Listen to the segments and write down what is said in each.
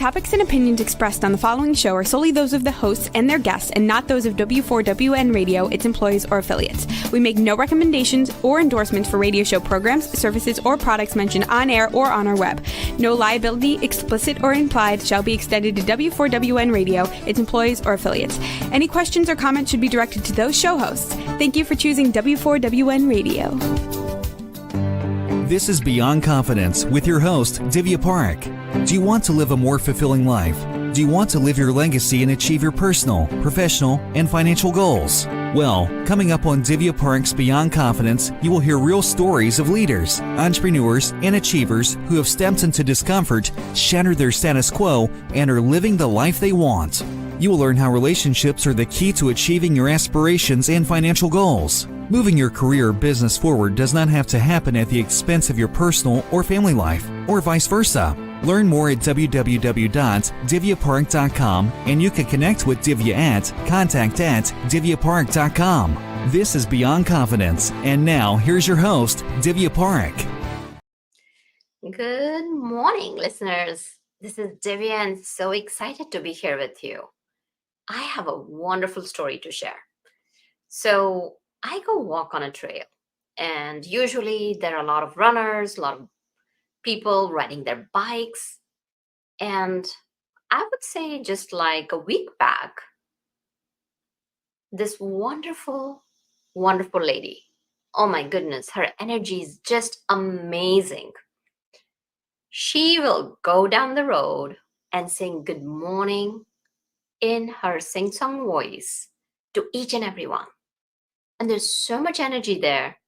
topics and opinions expressed on the following show are solely those of the hosts and their guests and not those of W4WN Radio, its employees, or affiliates. We make no recommendations or endorsements for radio show programs, services, or products mentioned on air or on our web. No liability, explicit or implied, shall be extended to W4WN Radio, its employees, or affiliates. Any questions or comments should be directed to those show hosts. Thank you for choosing W4WN Radio. This is Beyond Confidence with your host, Divya Parekh. Do you want to live a more fulfilling life? Do you want to live your legacy and achieve your personal, professional, and financial goals? Well, coming up on Divya Parekh's Beyond Confidence, you will hear real stories of leaders, entrepreneurs, and achievers who have stepped into discomfort, shattered their status quo, and are living the life they want. You will learn how relationships are the key to achieving your aspirations and financial goals. Moving your career or business forward does not have to happen at the expense of your personal or family life, or vice versa. Learn more at www.divyaparekh.com, and you can connect with Divya at contact@divyaparekh.com. This is Beyond Confidence, and now here's your host, Divya Parekh. Good morning, listeners. This is Divya, and so excited to be here with you. I have a wonderful story to share. So I go walk on a trail, and usually there are a lot of runners, a lot of people riding their bikes. And I would say just like a week back, this wonderful, wonderful lady. Oh my goodness, her energy is just amazing. She will go down the road and sing good morning in her sing-song voice to each and every one. And there's so much energy there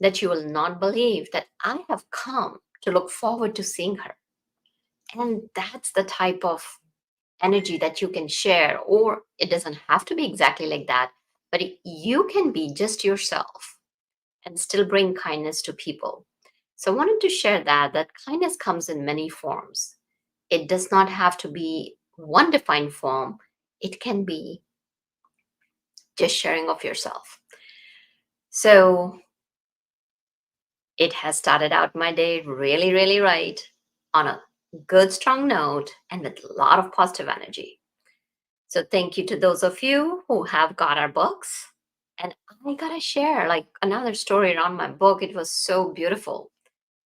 that you will not believe that I have come to look forward to seeing her. And that's the type of energy that you can share, or it doesn't have to be exactly like that, but you can be just yourself and still bring kindness to people. So I wanted to share that kindness comes in many forms. It does not have to be one defined form. It can be just sharing of yourself. So it has started out my day really, really right on a good, strong note and with a lot of positive energy. So thank you to those of you who have got our books. And I got to share like another story around my book. It was so beautiful.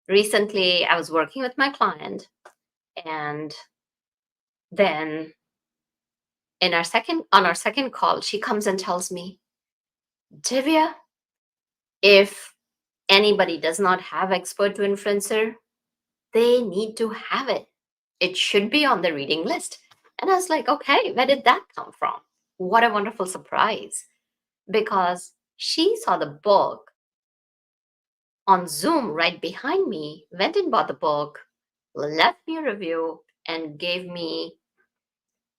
Recently, I was working with my client, and then on our second call, she comes and tells me, Divya, if anybody does not have expert to influencer, they need to have it. It should be on the reading list. And I was like, okay, where did that come from? What a wonderful surprise. Because she saw the book on Zoom right behind me, went and bought the book, left me a review, and gave me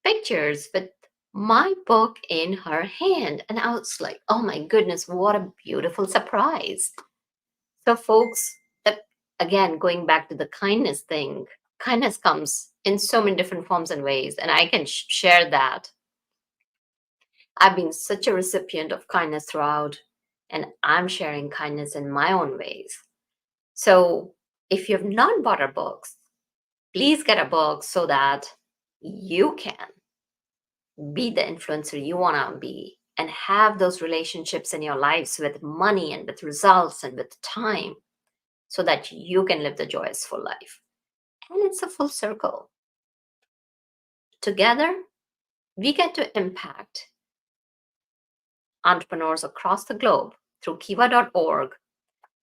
pictures with my book in her hand. And I was like, oh my goodness, what a beautiful surprise. So folks, that again, going back to the kindness thing, kindness comes in so many different forms and ways, and I can share that. I've been such a recipient of kindness throughout, and I'm sharing kindness in my own ways. So if you have not bought our books, please get a book so that you can be the influencer you want to be and have those relationships in your lives with money and with results and with time so that you can live the joyous full life. And it's a full circle. Together, we get to impact entrepreneurs across the globe through kiva.org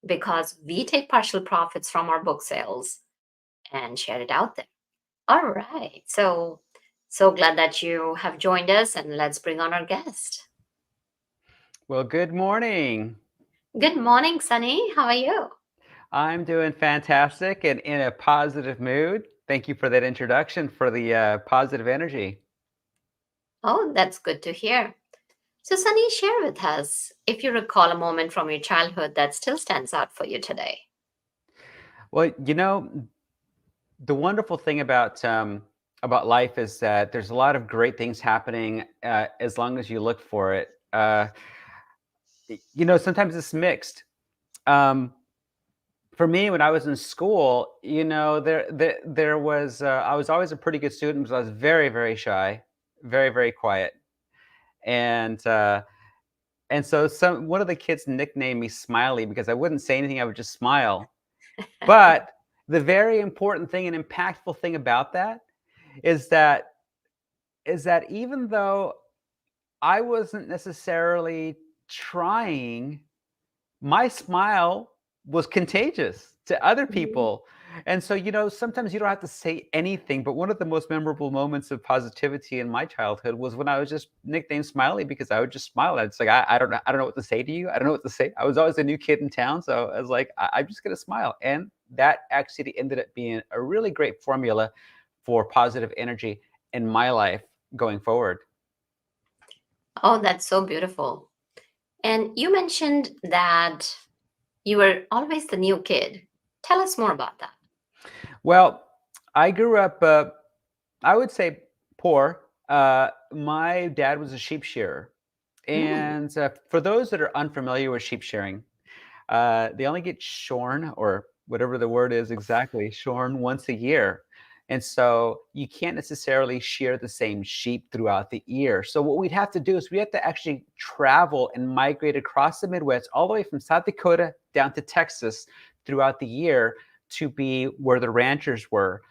because we take partial profits from our book sales and share it out there. All right. So glad that you have joined us, and let's bring on our guest. Well, good morning. Good morning, Sonny. How are you? I'm doing fantastic and in a positive mood. Thank you for that introduction, for the positive energy. Oh, that's good to hear. So, Sonny, share with us if you recall a moment from your childhood that still stands out for you today. Well, the wonderful thing about life is that there's a lot of great things happening as long as you look for it. Sometimes it's mixed. For me, when I was in school, there was I was always a pretty good student because I was very, very shy, very, very quiet, and so one of the kids nicknamed me Smiley because I wouldn't say anything; I would just smile. But the very important thing and impactful thing about that is that even though I wasn't necessarily trying, my smile was contagious to other Mhm. people. And so, sometimes you don't have to say anything, but one of the most memorable moments of positivity in my childhood was when I was just nicknamed Smiley because I would just smile. It's like, I don't know what to say to you. I don't know what to say. I was always a new kid in town. So I was like, I'm just going to smile. And that actually ended up being a really great formula for positive energy in my life going forward. Oh, that's so beautiful. And you mentioned that you were always the new kid. Tell us more about that. Well, I grew up, I would say poor. My dad was a sheep shearer. Mm. And for those that are unfamiliar with sheep shearing, they only get shorn, or whatever the word is exactly, shorn once a year. And so you can't necessarily shear the same sheep throughout the year. So what we'd have to do is we have to actually travel and migrate across the Midwest, all the way from South Dakota down to Texas throughout the year to be where the ranchers were.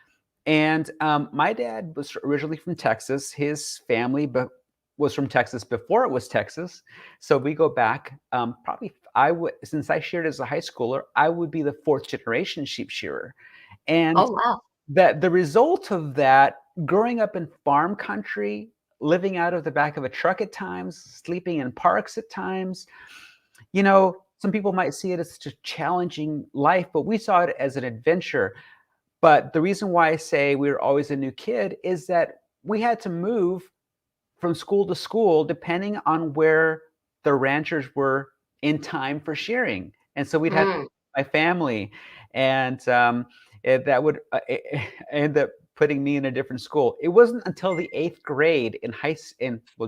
And my dad was originally from Texas. His family was from Texas before it was Texas. So we go back, probably, since I sheared as a high schooler, I would be the fourth generation sheep shearer. And Oh, wow. that the result of that, growing up in farm country, living out of the back of a truck at times, sleeping in parks at times, some people might see it as a challenging life, but we saw it as an adventure. But the reason why I say we were always a new kid is that we had to move from school to school depending on where the ranchers were in time for shearing. And so we'd have Mm. my family, and that would end up putting me in a different school. It wasn't until the 8th grade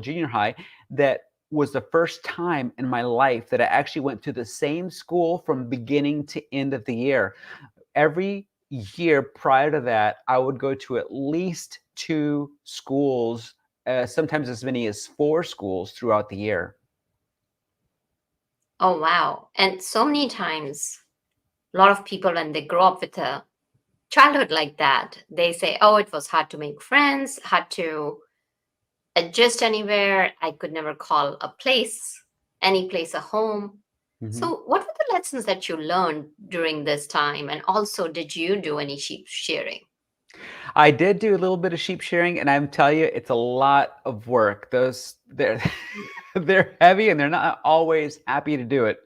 junior high, that was the first time in my life that I actually went to the same school from beginning to end of the year. Every year prior to that, I would go to at least 2 schools, sometimes as many as 4 schools throughout the year. Oh, wow. And so many times, a lot of people, when they grow up with a childhood like that, they say, oh, it was hard to make friends, hard to adjust anywhere. I could never call any place a home. Mhm. So, what were the lessons that you learned during this time? And also, did you do any sheep shearing? I did do a little bit of sheep shearing, and I'm telling you, it's a lot of work. They're they're heavy, and they're not always happy to do it.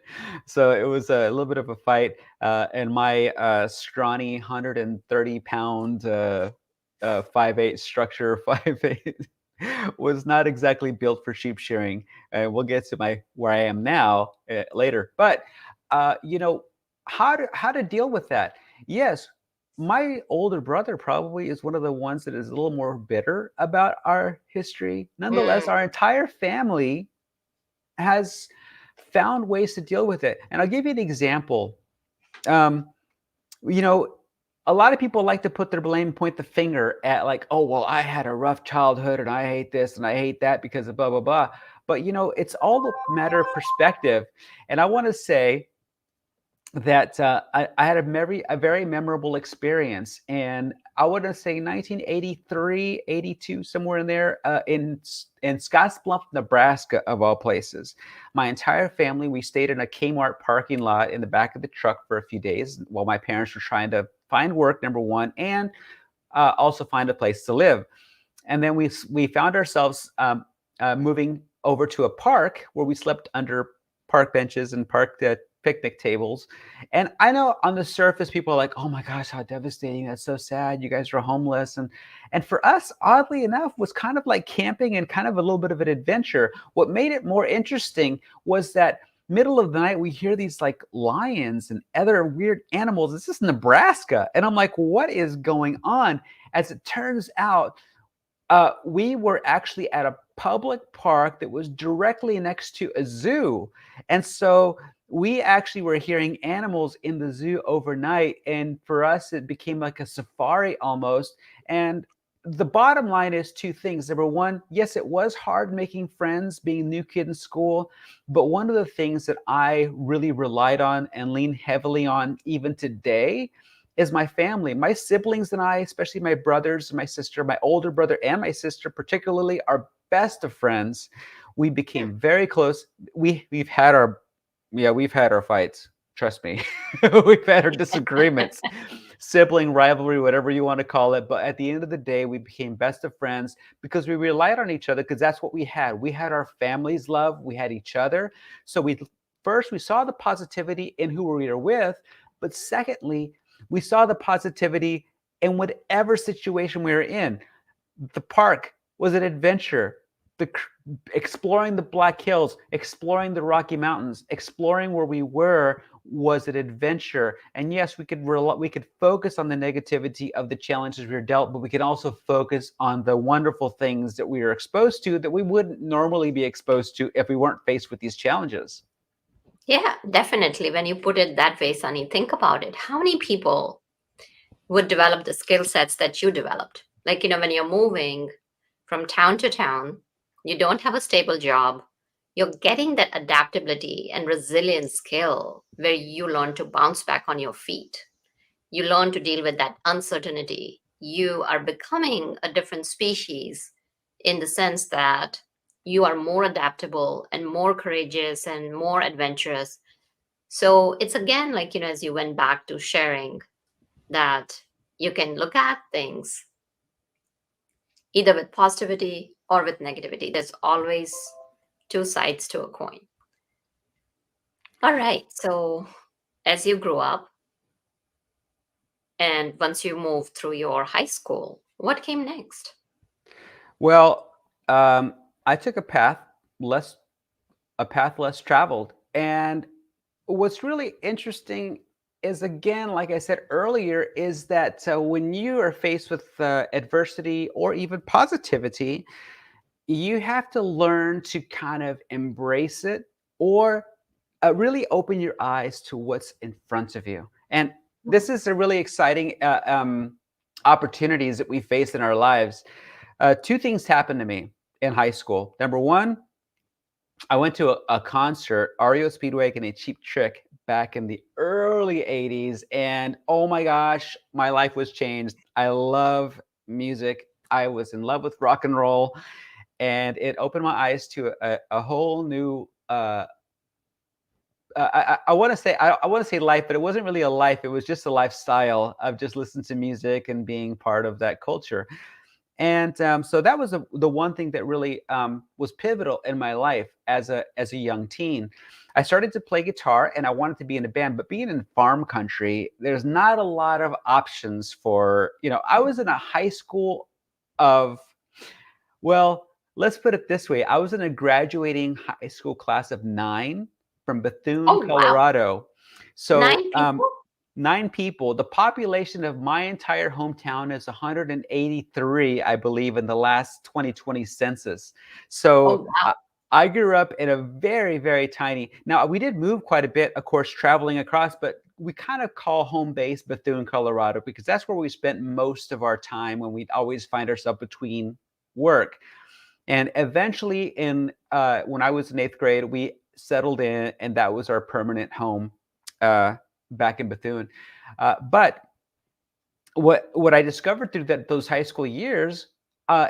So it was a little bit of a fight, and my scrawny 130-pound 5'8" structure, 5'8", was not exactly built for sheep shearing. We'll get to where I am now later, but how to deal with that? Yes, my older brother probably is one of the ones that is a little more bitter about our history. Nonetheless, Mm. our entire family has found ways to deal with it. And I'll give you an example. Um, you know, a lot of people like to put their blame, point the finger at, like, oh, well, I had a rough childhood and I hate this and I hate that because of blah, blah, blah. But, it's all a matter of perspective. And I want to say that I had a very memorable experience. And I want to say 1983, 82, somewhere in there, in Scottsbluff, Nebraska, of all places. My entire family, we stayed in a Kmart parking lot in the back of the truck for a few days while my parents were trying to find work, number one, and also find a place to live. And then we found ourselves moving over to a park where we slept under park benches and park picnic tables. And I know on the surface, people are like, "Oh my gosh, how devastating! That's so sad. You guys are homeless." And for us, oddly enough, was kind of like camping and kind of a little bit of an adventure. What made it more interesting was that middle of the night, we hear these like lions and other weird animals. This is Nebraska, and I'm like, "What is going on?" As it turns out, we were actually at a public park that was directly next to a zoo. And so we actually were hearing animals in the zoo overnight. And for us, it became like a safari almost. And the bottom line is two things. Number one, yes, it was hard making friends, being a new kid in school. But one of the things that I really relied on and lean heavily on even today is my family. My siblings and I, especially my brothers and my sister, my older brother and my sister particularly, are best of friends. We became very close. We've had our we've had our fights. Trust me. We've had our disagreements, sibling rivalry, whatever you want to call it. But at the end of the day, we became best of friends because we relied on each other, because that's what we had. We had our family's love. We had each other. So we saw the positivity in who we were with, but secondly, we saw the positivity in whatever situation we were in. The park was an adventure. Exploring the Black Hills, exploring the Rocky Mountains, exploring where we were was an adventure. And yes, we could focus on the negativity of the challenges we were dealt, but we could also focus on the wonderful things that we were exposed to that we wouldn't normally be exposed to if we weren't faced with these challenges. Yeah, definitely. When you put it that way, Sonny, think about it. How many people would develop the skill sets that you developed? Like, when you're moving from town to town, you don't have a stable job, you're getting that adaptability and resilience skill where you learn to bounce back on your feet. You learn to deal with that uncertainty. You are becoming a different species in the sense that you are more adaptable and more courageous and more adventurous. So it's again like, as you went back to sharing, that you can look at things either with positivity or with negativity. There's always two sides to a coin. All right. So as you grew up and once you moved through your high school, what came next? Well, I took a path less traveled. And what's really interesting is, again, like I said earlier, is that when you are faced with adversity or even positivity, you have to learn to kind of embrace it, or really open your eyes to what's in front of you. And this is a really exciting opportunities that we face in our lives. Two things happened to me in high school. Number one, I went to a concert, REO Speedwagon and a Cheap Trick, back in the early 80s. And oh my gosh, my life was changed. I love music. I was in love with rock and roll. And it opened my eyes to a whole new I want to say I want to say life, but it wasn't really a life. It was just a lifestyle of just listening to music and being part of that culture. And so that was the one thing that really was pivotal in my life as a young teen. I started to play guitar and I wanted to be in a band, but being in farm country, there's not a lot of options for, I was in a high school of, well, let's put it this way. I was in a graduating high school class of 9 from Bethune, Oh, wow. Colorado. So 9 people? 9 people. The population of my entire hometown is 183, I believe, in the last 2020 census. So Oh, wow. I grew up in a very, very tiny. Now, we did move quite a bit, of course, traveling across, but we kind of call home base Bethune, Colorado, because that's where we spent most of our time when we'd always find ourselves between work. And eventually, when I was in 8th grade, we settled in, and that was our permanent home back in Bethune. But what I discovered through those high school years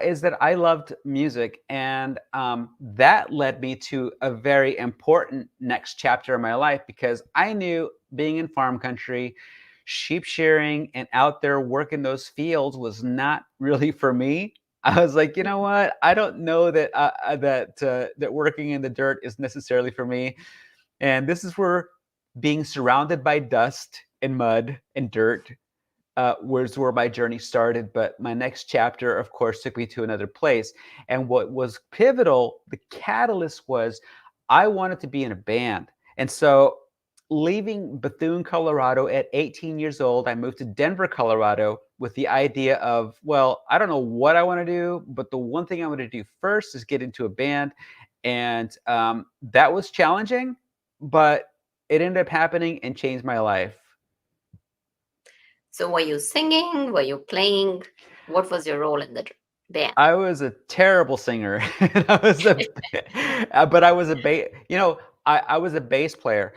is that I loved music, and that led me to a very important next chapter of my life, because I knew being in farm country, sheep shearing, and out there working those fields was not really for me. I was like, you know what? I don't know that working in the dirt is necessarily for me. And this is where being surrounded by dust and mud and dirt was where my journey started. But my next chapter, of course, took me to another place. And what was pivotal, the catalyst, was I wanted to be in a band. And so, leaving Bethune, Colorado at 18 years old, I moved to Denver, Colorado, with the idea of, well, I don't know what I want to do, but the one thing I want to do first is get into a band. And that was challenging, but it ended up happening and changed my life. So were you singing? Were you playing? What was your role in the band? I was a terrible singer. I was but I was I was a bass player.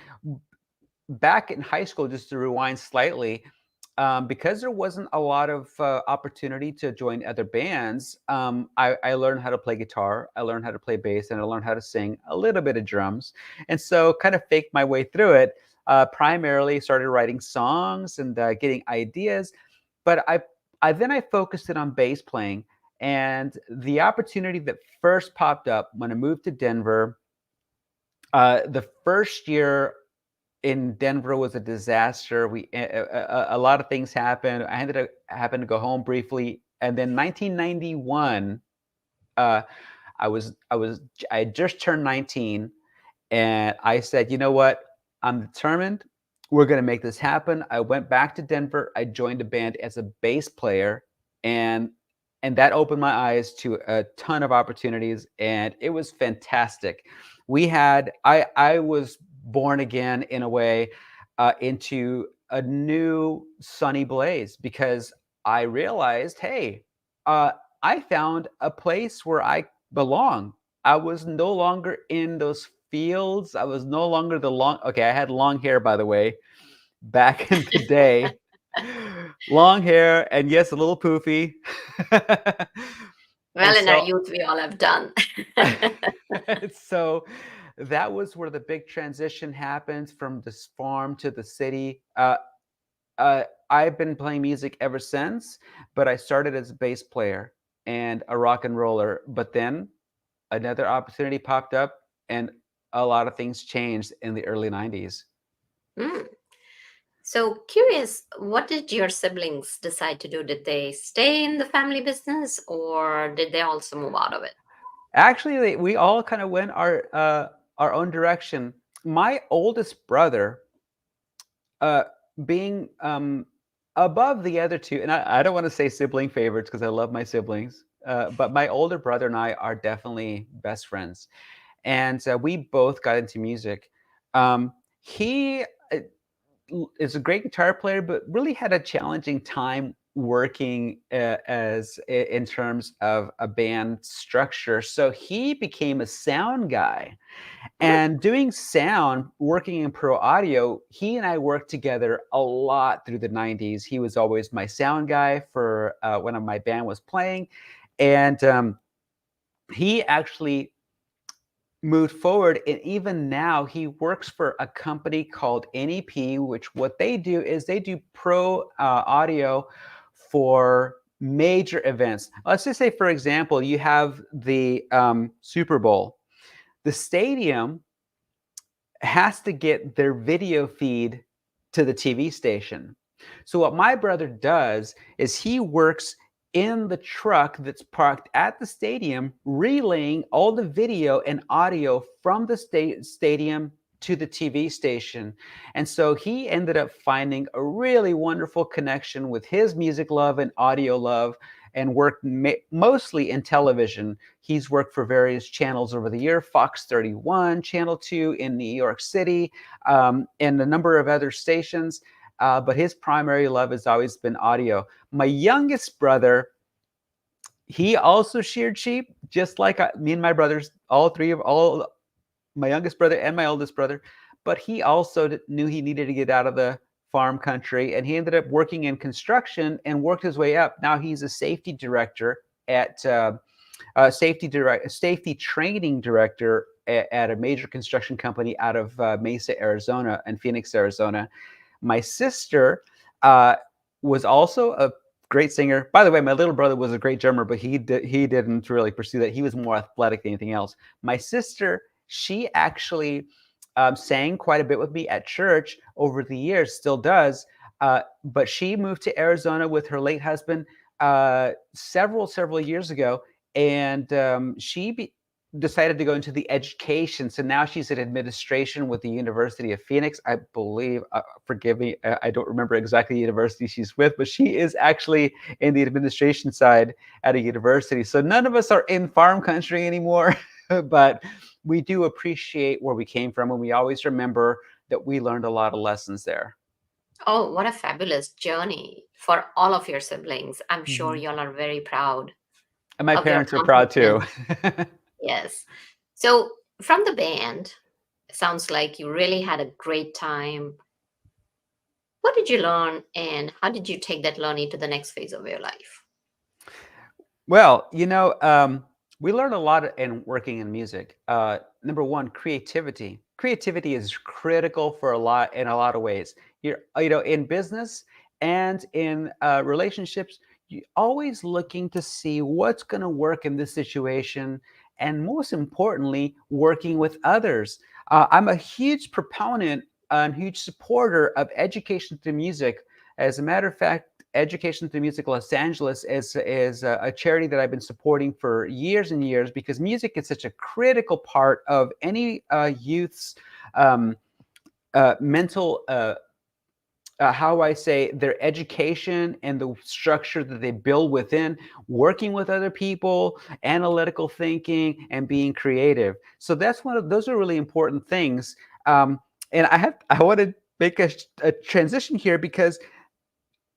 Back in high school, just to rewind slightly, because there wasn't a lot of opportunity to join other bands, I learned how to play guitar, I learned how to play bass, and I learned how to sing a little bit of drums. And so kind of faked my way through it. Primarily started writing songs and getting ideas. But I focused it on bass playing. And the opportunity that first popped up when I moved to Denver, the first year in Denver was a disaster. A lot of things happened. Happened to go home briefly, and then 1991, I had just turned 19, and I said, you know what? I'm determined. We're going to make this happen. I went back to Denver. I joined a band as a bass player, and that opened my eyes to a ton of opportunities, and it was fantastic. I was born again in a way into a new sunny blaze, because I realized, hey, I found a place where I belong. I was no longer in those fields. I was no longer okay, I had long hair, by the way, back in the day. Long hair, and yes, a little poofy. Well, And in our so youth, we all have done. so that was where the big transition happens from this farm to the city. I've been playing music ever since, but I started as a bass player and a rock and roller. But then another opportunity popped up, and a lot of things changed in the early 90s. Hmm. So curious, what did your siblings decide to do? Did they stay in the family business or did they also move out of it? Actually, we all kind of went our own direction. My oldest brother, uh, being above the other two, and I don't want to say sibling favorites because I love my siblings, but my older brother and I are definitely best friends, and we both got into music. He is a great guitar player, but really had a challenging time working in terms of a band structure. So he became a sound guy, Hmm. and doing sound, working in pro audio. He and I worked together a lot through the 90s. He was always my sound guy for when my band was playing, and he actually moved forward, and even now he works for a company called NEP, which what they do is they do pro audio for major events. Let's just say, for example, you have the Super Bowl. The stadium has to get their video feed to the TV station. So what my brother does is he works in the truck that's parked at the stadium, relaying all the video and audio from the stadium to the TV station. And so he ended up finding a really wonderful connection with his music love and audio love, and worked mostly in television. He's worked for various channels over the year, Fox 31, Channel 2 in New York City, and a number of other stations. But his primary love has always been audio. My youngest brother, he also sheared sheep, just like me and my brothers, all my youngest brother and my oldest brother. But he also knew he needed to get out of the farm country, and he ended up working in construction and worked his way up. Now he's a safety director at safety training director at a major construction company out of Mesa, Arizona, and Phoenix, Arizona. My sister was also a great singer. By the way, my little brother was a great drummer, but he didn't really pursue that. He was more athletic than anything else. My sister, she actually sang quite a bit with me at church over the years, still does. But she moved to Arizona with her late husband several years ago, and decided to go into the education. So now she's in administration with the University of Phoenix, I believe. Forgive me, I don't remember exactly the university she's with, but she is actually in the administration side at a university. So none of us are in farm country anymore, but we do appreciate where we came from, and we always remember that we learned a lot of lessons there. Oh, what a fabulous journey for all of your siblings. I'm sure Mhm. y'all are very proud And my of your parents are proud too. accomplishments. Yes. So, from the band, sounds like you really had a great time. What did you learn, and how did you take that learning to the next phase of your life? Well, we learn a lot in working in music. Number one, creativity. Creativity is critical for a lot of ways. In business and in relationships, you're always looking to see what's going to work in this situation, and most importantly, working with others. I'm a huge proponent and huge supporter of education through music. As a matter of fact, Education Through Music Los Angeles is a charity that I've been supporting for years and years, because music is such a critical part of any youth's um, mental, how I say, their education and the structure that they build within, working with other people, analytical thinking, and being creative. So those are really important things. And I want to make a transition here, because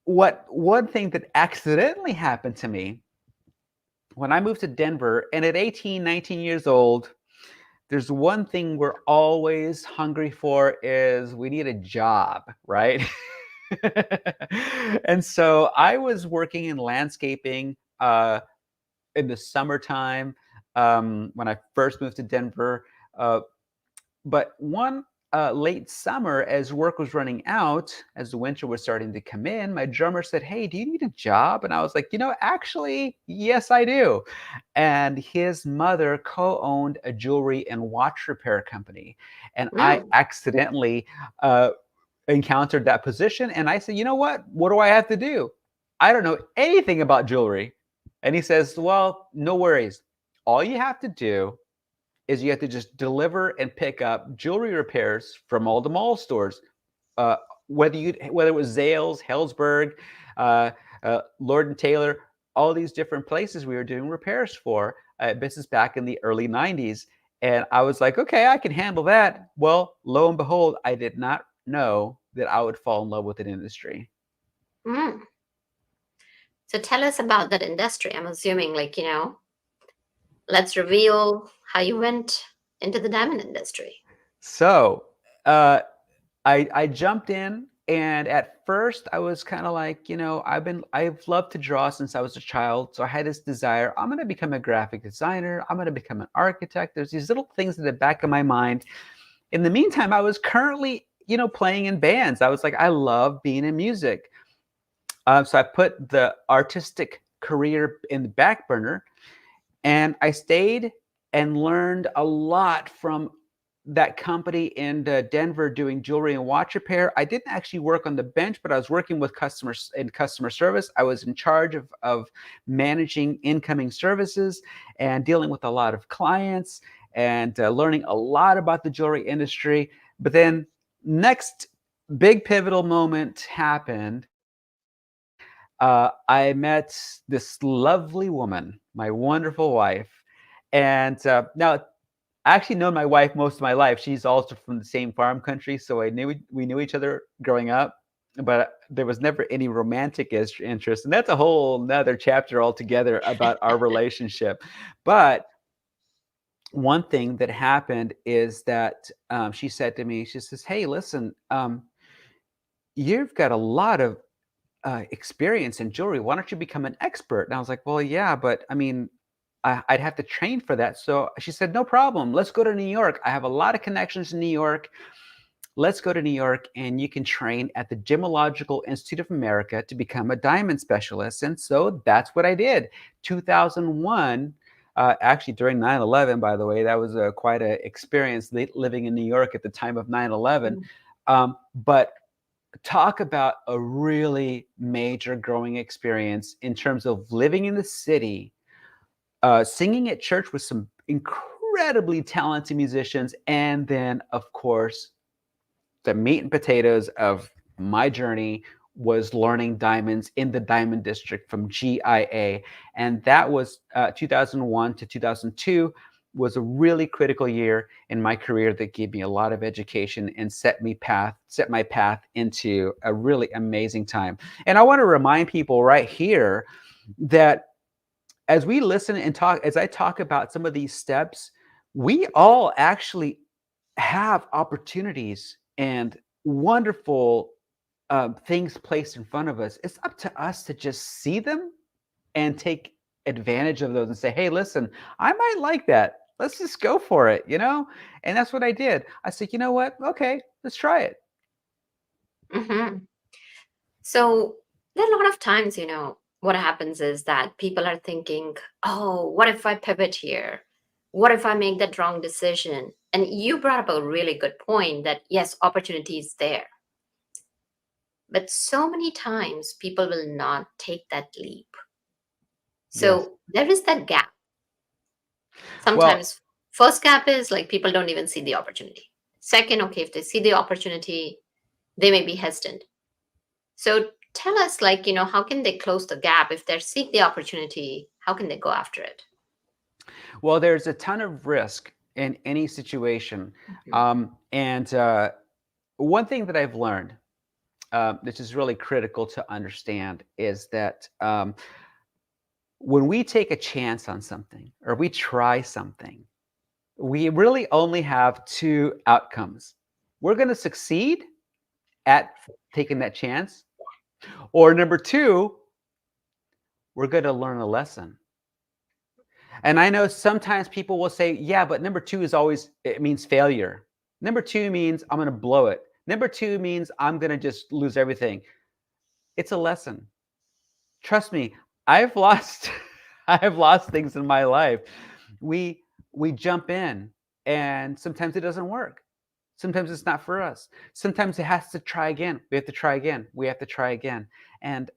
one thing that accidentally happened to me when I moved to Denver, and at 18, 19 years old, there's one thing we're always hungry for, is we need a job, right? And so I was working in landscaping in the summertime when I first moved to Denver. Uh, but one late summer, as work was running out, as the winter was starting to come in, my drummer said, "Hey, do you need a job?" And I was like, actually, yes, I do. And his mother co-owned a jewelry and watch repair company. And I Mm, accidentally encountered that position. And I said, what do I have to do? I don't know anything about jewelry. And he says, well, no worries. All you have to do is you have to just deliver and pick up jewelry repairs from all the mall stores. Uh, whether it was Zales, Hellsberg, uh, Lord and Taylor, all these different places we were doing repairs for. This is back in the early '90s, and I was like, okay, I can handle that. Well, lo and behold, I did not know that I would fall in love with an industry. mm. So, tell us about that industry. I'm assuming, let's reveal how you went into the diamond industry. So uh, I jumped in, and at first I was kind of like, I've loved to draw since I was a child. So I had this desire, I'm going to become a graphic designer. I'm going to become an architect. There's these little things in the back of my mind. In the meantime, I was currently, playing in bands. I was like, I love being in music. So I put the artistic career in the back burner, and I stayed and learned a lot from that company in Denver doing jewelry and watch repair. I didn't actually work on the bench, but I was working with customers in customer service. I was in charge of managing incoming services and dealing with a lot of clients, and learning a lot about the jewelry industry. But then next big pivotal moment happened. I met this lovely woman, my wonderful wife. And now I actually known my wife most of my life. She's also from the same farm country, so we knew each other growing up, but there was never any romantic interest, and that's a whole nother chapter altogether about our relationship. But one thing that happened is that she said to me, she says, "Hey, listen, you've got a lot of experience in jewelry. Why don't you become an expert?" And I was like, "Well, yeah, but I mean, I'd have to train for that." So she said, "No problem. Let's go to New York. I have a lot of connections in New York. Let's go to New York, and you can train at the Gemological Institute of America to become a diamond specialist." And so that's what I did. 2001, actually during 9/11, by the way, that was quite an experience living in New York at the time of 9/11. Mm. But talk about a really major growing experience in terms of living in the city, singing at church with some incredible incredibly talented musicians. And then, of course, the meat and potatoes of my journey was learning diamonds in the Diamond District from GIA. And that was 2001 to 2002 was a really critical year in my career that gave me a lot of education and set my path into a really amazing time. And I want to remind people right here that as we listen and talk, as I talk about some of these steps, we all actually have opportunities and wonderful things placed in front of us. It's up to us to just see them and take advantage of those and say, hey, listen, I might like that. Let's just go for it, you know? And that's what I did. I said, you know what? Okay, let's try it. Hmm. So there are a lot of times, what happens is that people are thinking, oh, what if I pivot here? What if I make that wrong decision? And you brought up a really good point that yes, opportunity is there. But so many times people will not take that leap. Yes. So there is that gap. Well, Sometimes first gap is like people don't even see the opportunity. Second, okay, if they see the opportunity, they may be hesitant. So tell us, like, how can they close the gap if they seek the opportunity? How can they go after it? well, there's a ton of risk in any situation. Mhm. And one thing that I've learned, which is really critical to understand, is that when we take a chance on something or we try something, we really only have two outcomes. We're going to succeed at taking that chance, or number two, we're going to learn a lesson. And I know sometimes people will say, yeah, but number two is always, it means failure. Number two means I'm going to blow it. Number two means I'm going to just lose everything. It's a lesson. Trust me, I've lost I've lost things in my life. We we jump in and sometimes it doesn't work. Sometimes it's not for us. Sometimes it has to try again. We have to try again. We have to try again. And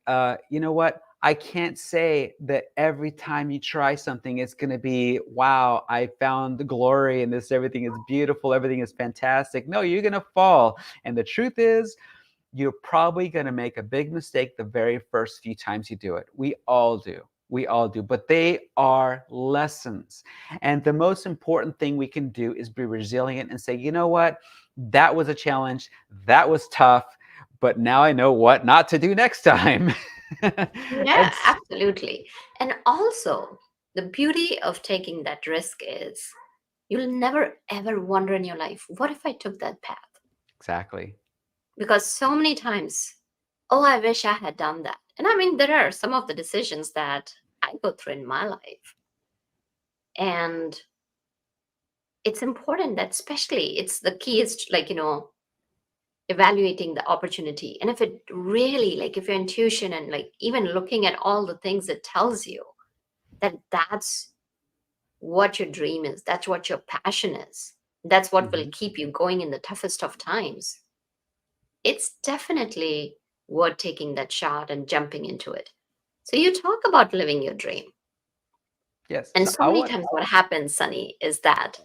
you know what? I can't say that every time you try something, it's going to be, wow, I found the glory in this. Everything is beautiful. Everything is fantastic. No, you're going to fall. And the truth is, you're probably going to make a big mistake the very first few times you do it. We all do. We all do. But they are lessons. And the most important thing we can do is be resilient and say, you know what? That was a challenge. That was tough. But now I know what not to do next time. Yeah, It's absolutely. And also, the beauty of taking that risk is you'll never ever wonder in your life, what if I took that path? exactly. Because so many times, oh, I wish I had done that. And I mean, there are some of the decisions that I go through in my life. And it's important that, especially, it's the key is like, evaluating the opportunity. And if it really, like, if your intuition and like even looking at all the things it tells you that that's what your dream is, that's what your passion is, that's what will Mhm. keep you going in the toughest of times, it's definitely worth taking that shot and jumping into it. So you talk about living your dream. Yes. And So so I many want, times what happens, Sunny, is that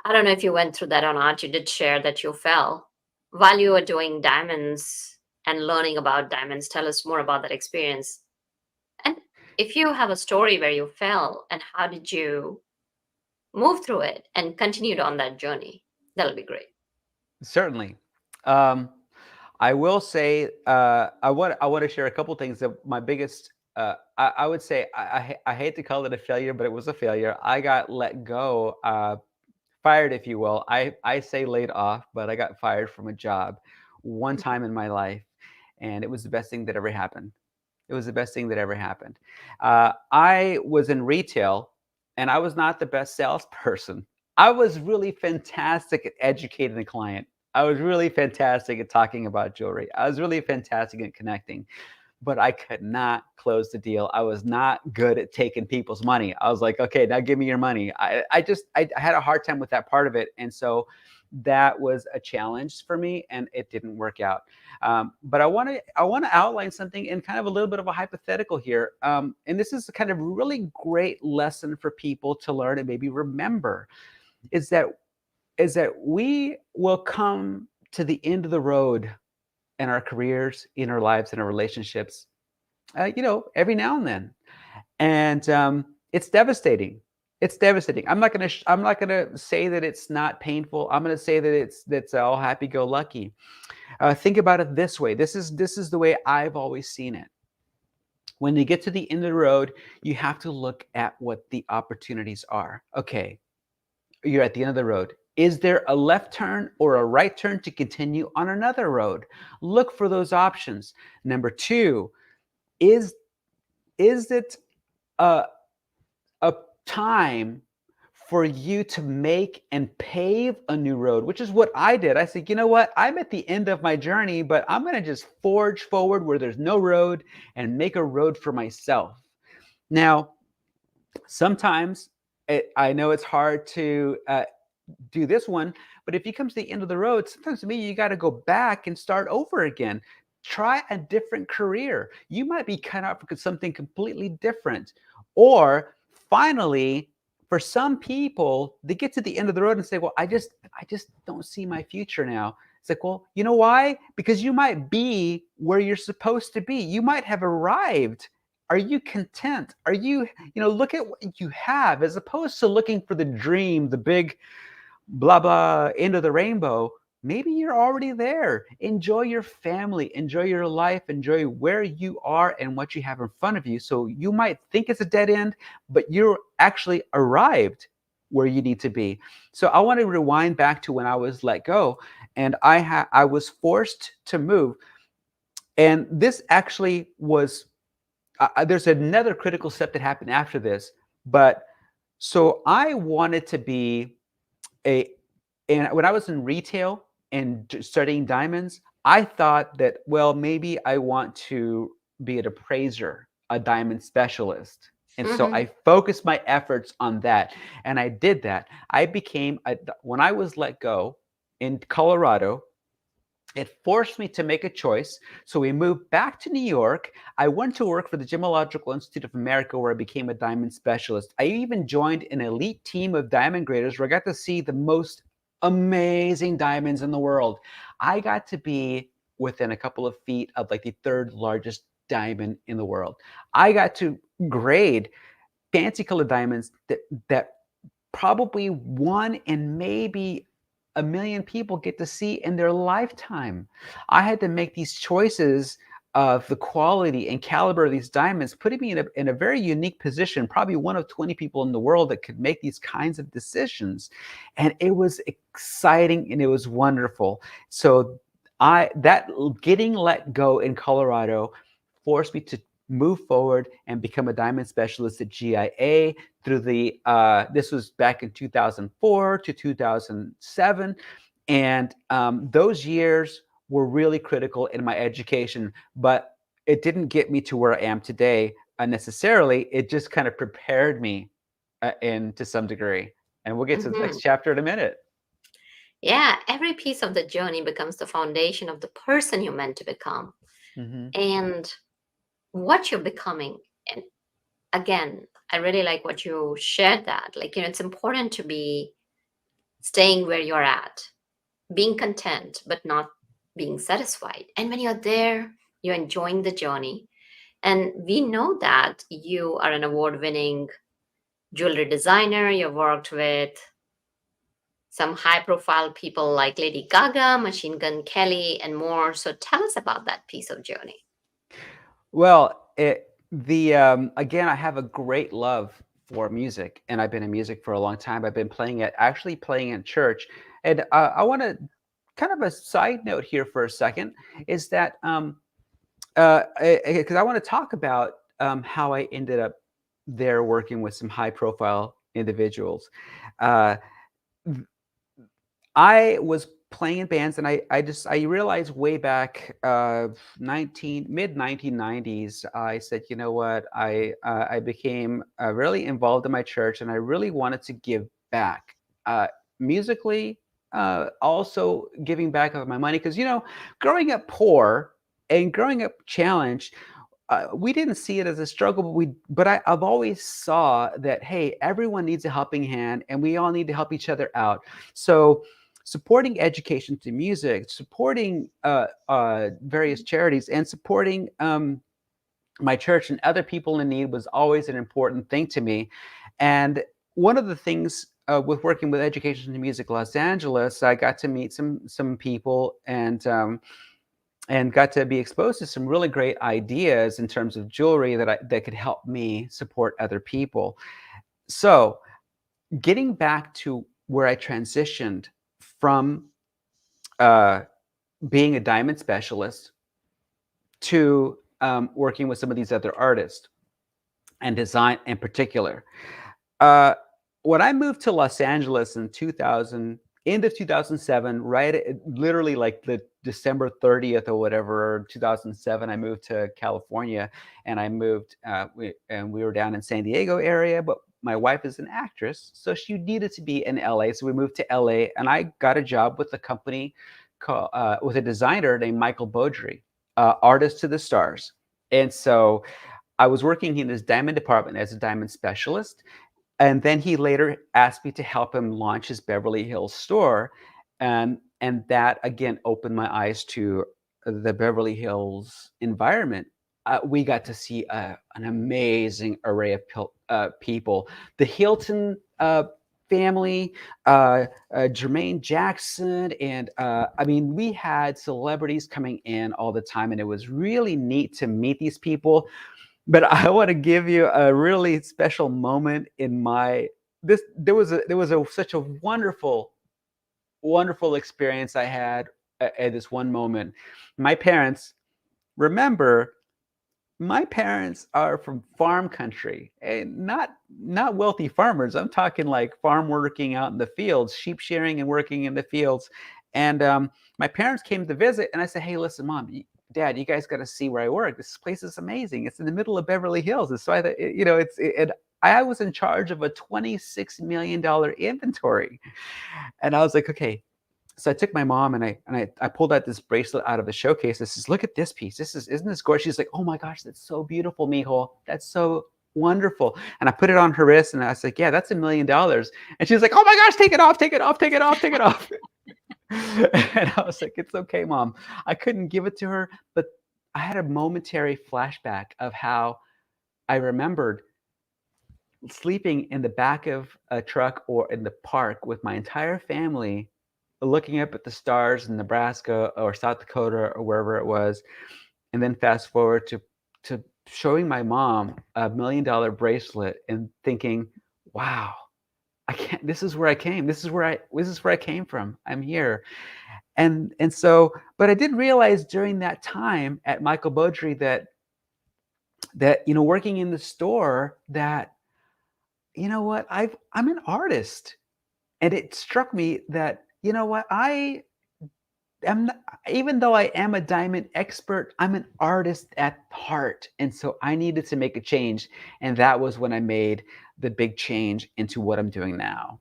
I don't know if you went through that or not. You did share that you fell while you were doing diamonds and learning about diamonds. Tell us more about that experience. And if you have a story where you fell and how did you move through it and continued on that journey, that'll be great. certainly. Um, I will say I want to share a couple things that my biggest I would say I hate to call it a failure, but it was a failure. I got let go, fired, if you will. I say laid off, but I got fired from a job one Mhm. time in my life, and it was the best thing that ever happened. It was the best thing that ever happened. I was in retail, and I was not the best salesperson. I was really fantastic at educating the client. I was really fantastic at talking about jewelry. I was really fantastic at connecting, but I could not close the deal. I was not good at taking people's money. I was like, okay, now give me your money. I had a hard time with that part of it. And so that was a challenge for me and it didn't work out. But I want to outline something in kind of a little bit of a hypothetical here. And this is a kind of really great lesson for people to learn and maybe remember. is that we will come to the end of the road in our careers, in our lives, in our relationships, every now and then. And it's devastating. It's devastating. I'm not gonna say that it's not painful. I'm gonna say that that's all happy-go-lucky. Think about it this way. This is the way I've always seen it. When you get to the end of the road, you have to look at what the opportunities are. Okay, you're at the end of the road. Is there a left turn or a right turn to continue on another road? Look for those options. Number two, is it a, a time for you to make and pave a new road, which is what I did. I said, you know what? I'm at the end of my journey, but I'm going to just forge forward where there's no road and make a road for myself. Now, sometimes I know it's hard to do this one, but if you come to the end of the road, sometimes to me, you got to go back and start over again. Try a different career. You might be cut out for something completely different. Or finally, for some people, they get to the end of the road and say, well, I just don't see my future now. It's like, well, you know why? Because you might be where you're supposed to be. You might have arrived. Are you content? Are you, look at what you have as opposed to looking for the dream, the big blah, blah, end of the rainbow. Maybe you're already there. Enjoy your family, enjoy your life, enjoy where you are and what you have in front of you. So you might think it's a dead end, but you're actually arrived where you need to be. So I want to rewind back to when I was let go and I was forced to move. And this actually was, there's another critical step that happened after this. But so I wanted to be and when I was in retail and studying diamonds, I thought that, well, maybe I want to be an appraiser, a diamond specialist. And so I focused my efforts on that. And I did that. When I was let go in Colorado, it forced me to make a choice. So we moved back to New York. I went to work for the Gemological Institute of America, where I became a diamond specialist. I even joined an elite team of diamond graders where I got to see the most amazing diamonds in the world. I got to be within a couple of feet of like the third largest diamond in the world. I got to grade fancy colored diamonds that probably one in maybe a million people get to see in their lifetime. I had to make these choices of the quality and caliber of these diamonds, putting me in a very unique position, probably one of 20 people in the world that could make these kinds of decisions. And it was exciting and it was wonderful. So that getting let go in Colorado forced me to move forward and become a diamond specialist at GIA through this was back in 2004 to 2007. And those years were really critical in my education, but it didn't get me to where I am today necessarily. It just kind of prepared me to some degree. And we'll get to the next chapter in a minute. Yeah, every piece of the journey becomes the foundation of the person you're meant to become. And what you're becoming. And again, I really like what you shared that. Like, it's important to be staying where you're at, being content, but not being satisfied. And when you're there, you're enjoying the journey. And we know that you are an award winning jewelry designer. You've worked with some high profile people like Lady Gaga, Machine Gun Kelly, and more. So tell us about that piece of journey. Well, again, I have a great love for music, and I've been in music for a long time. I've been actually playing in church, and I want to kind of a side note here for a second is that because I want to talk about how I ended up there working with some high profile individuals. I was playing in bands, and I realized way back mid 1990s, I said, you know what, I became really involved in my church, and I really wanted to give back musically, also giving back of my money, because growing up poor and growing up challenged, we didn't see it as a struggle, but I've always saw that, hey, everyone needs a helping hand, and we all need to help each other out. So supporting education through music, supporting various charities, and supporting my church and other people in need was always an important thing to me. And one of the things with working with Education to Music Los Angeles, I got to meet some people and got to be exposed to some really great ideas in terms of jewelry that could help me support other people. So getting back to where I transitioned from being a diamond specialist to working with some of these other artists and design in particular. When I moved to Los Angeles in 2000, end of 2007, literally like the December 30th or whatever, 2007, I moved to California, and I moved, we were down in San Diego area, but my wife is an actress, so she needed to be in LA. So we moved to LA, and I got a job with a company with a designer named Michael Beaudry, Artist to the Stars. And so I was working in his diamond department as a diamond specialist. And then he later asked me to help him launch his Beverly Hills store. And that, again, opened my eyes to the Beverly Hills environment. We got to see an amazing array of people. The Hilton family, Jermaine Jackson, and I mean, we had celebrities coming in all the time, and it was really neat to meet these people. But I want to give you a really special moment in my this. There was such a wonderful experience I had at this one moment. My parents, remember, my parents are from farm country, and not wealthy farmers. I'm talking like farm working out in the fields, sheep shearing and working in the fields. And my parents came to visit, and I said, "Hey, listen, Mom, Dad, you guys got to see where I work. This place is amazing. It's in the middle of Beverly Hills." And so I was in charge of a $26 million inventory. And I was like, okay. So I took my mom and I pulled out this bracelet out of the showcase. I says, "Look at this piece. Isn't this gorgeous?" She's like, "Oh my gosh, that's so beautiful, mijo. That's so wonderful." And I put it on her wrist, and I was like, "Yeah, that's $1 million." And she's like, "Oh my gosh, take it off, take it off, take it off, take it off." And I was like, "It's okay, Mom." I couldn't give it to her, but I had a momentary flashback of how I remembered sleeping in the back of a truck or in the park with my entire family, looking up at the stars in Nebraska or South Dakota or wherever it was. And then fast forward to showing my mom a $1 million bracelet and thinking, wow, this is where I came. This is where I came from. I'm here. And so, but I did realize during that time at Michael Beaudry that working in the store, that you know what, I'm an artist. And it struck me that, you know what, I am not, even though I am a diamond expert, I'm an artist at heart. And so I needed to make a change. And that was when I made the big change into what I'm doing now.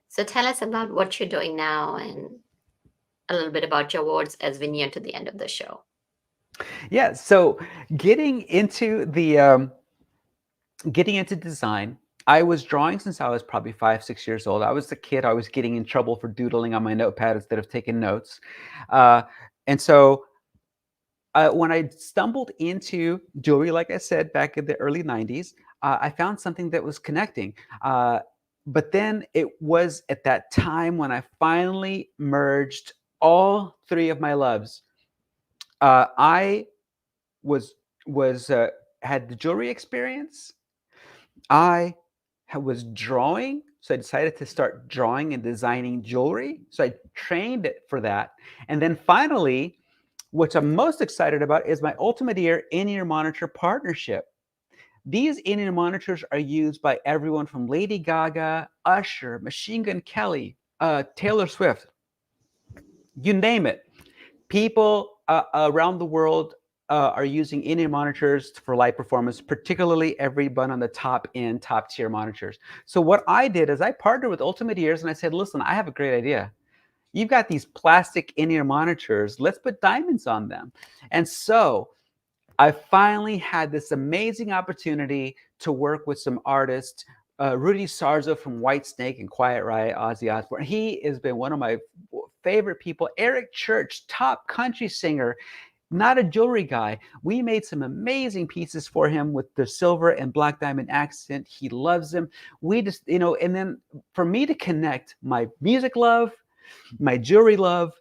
So tell us about what you're doing now and a little bit about your awards as we near to the end of the show. Yeah. So getting into design, I was drawing since I was probably 5-6 years old. I was a kid. I was getting in trouble for doodling on my notepad instead of taking notes. And so when I stumbled into jewelry, like I said, back in the early 90s, I found something that was connecting. But then it was at that time when I finally merged all three of my loves. I had the jewelry experience. I was drawing, so I decided to start drawing and designing jewelry. So I trained it for that. And then finally, what I'm most excited about is my Ultimate Ear in-ear monitor partnership. These in-ear monitors are used by everyone from Lady Gaga, Usher, Machine Gun Kelly, Taylor Swift, you name it. People around the world are using in-ear monitors for live performance, particularly everyone on the top tier monitors. So what I did is I partnered with Ultimate Ears and I said, listen, I have a great idea. You've got these plastic in-ear monitors. Let's put diamonds on them. And so I finally had this amazing opportunity to work with some artists. Rudy Sarzo from Whitesnake and Quiet Riot, Ozzy Osbourne. He has been one of my favorite people. Eric Church, top country singer, not a jewelry guy. We made some amazing pieces for him with the silver and black diamond accent. He loves them. We just, and then for me to connect my music love, my jewelry love,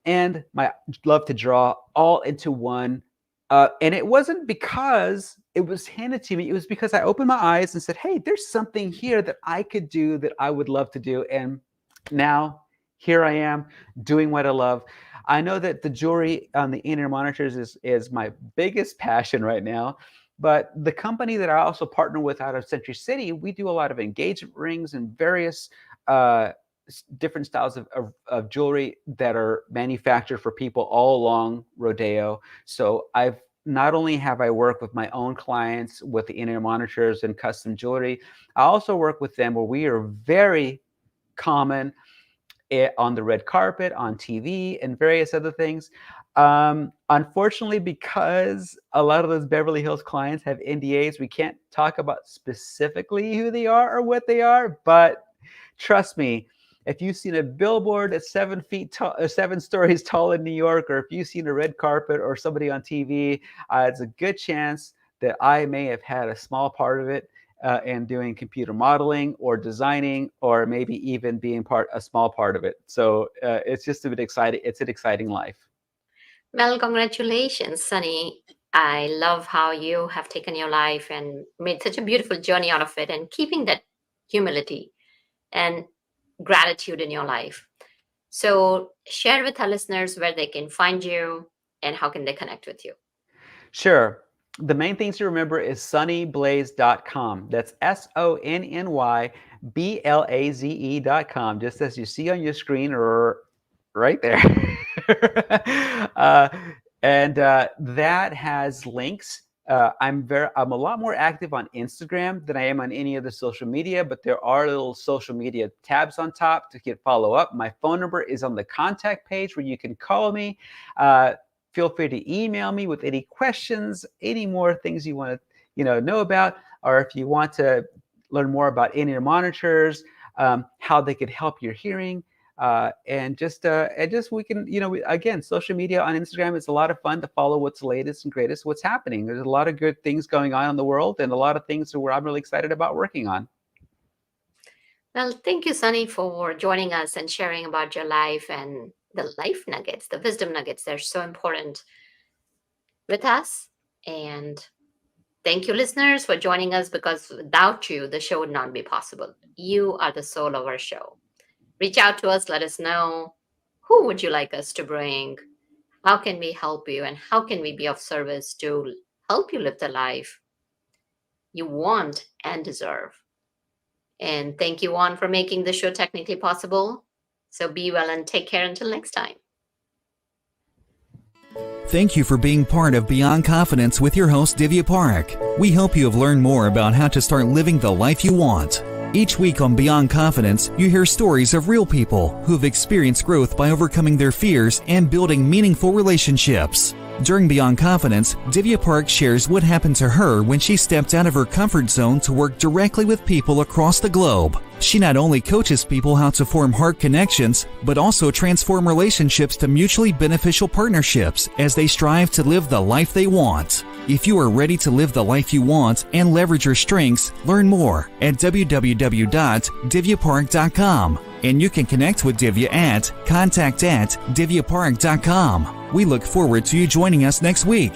and my love to draw all into one. And it wasn't because it was handed to me. It was because I opened my eyes and said, hey, there's something here that I could do that I would love to do. And now here I am doing what I love. I know that the jewelry on the in-ear monitors is my biggest passion right now. But the company that I also partner with out of Century City, we do a lot of engagement rings and various different styles of jewelry that are manufactured for people all along Rodeo. So not only have I worked with my own clients with the in-ear monitors and custom jewelry, I also work with them where we are very common on the red carpet, on TV, and various other things. Unfortunately, because a lot of those Beverly Hills clients have NDAs, we can't talk about specifically who they are or what they are, but trust me, if you've seen a billboard that's 7 feet tall, 7 stories tall in New York, or if you've seen a red carpet or somebody on TV, it's a good chance that I may have had a small part of it in doing computer modeling or designing, or maybe even being a small part of it. So it's just a bit exciting. It's an exciting life. Well, congratulations, Sonny. I love how you have taken your life and made such a beautiful journey out of it, and keeping that humility and gratitude in your life. So share with our listeners where they can find you and how can they connect with you. Sure. The main things to remember is sonnyblaze.com. That's SONNYBLAZE.com, just as you see on your screen or right there. And that has links. I'm a lot more active on Instagram than I am on any other social media, but there are little social media tabs on top to follow up. My phone number is on the contact page where you can call me. Feel free to email me with any questions, any more things you want to know about, or if you want to learn more about in-ear monitors, how they could help your hearing. And just we can, again, social media on Instagram is a lot of fun to follow what's latest and greatest, what's happening. There's a lot of good things going on in the world, and a lot of things where I'm really excited about working on. Well, thank you, Sonny, for joining us and sharing about your life and the life nuggets, the wisdom nuggets. They're so important with us. And thank you, listeners, for joining us, because without you, the show would not be possible. You are the soul of our show. Reach out to us. Let us know, who would you like us to bring? How can we help you? And how can we be of service to help you live the life you want and deserve? And thank you, Juan, for making the show technically possible. So be well and take care until next time. Thank you for being part of Beyond Confidence with your host, Divya Parekh. We hope you have learned more about how to start living the life you want. Each week on Beyond Confidence, you hear stories of real people who have experienced growth by overcoming their fears and building meaningful relationships. During Beyond Confidence, Divya Parekh shares what happened to her when she stepped out of her comfort zone to work directly with people across the globe. She not only coaches people how to form heart connections, but also transform relationships to mutually beneficial partnerships as they strive to live the life they want. If you are ready to live the life you want and leverage your strengths, learn more at www.divyaparekh.com. And you can connect with Divya at contact@divyaparekh.com. We look forward to you joining us next week.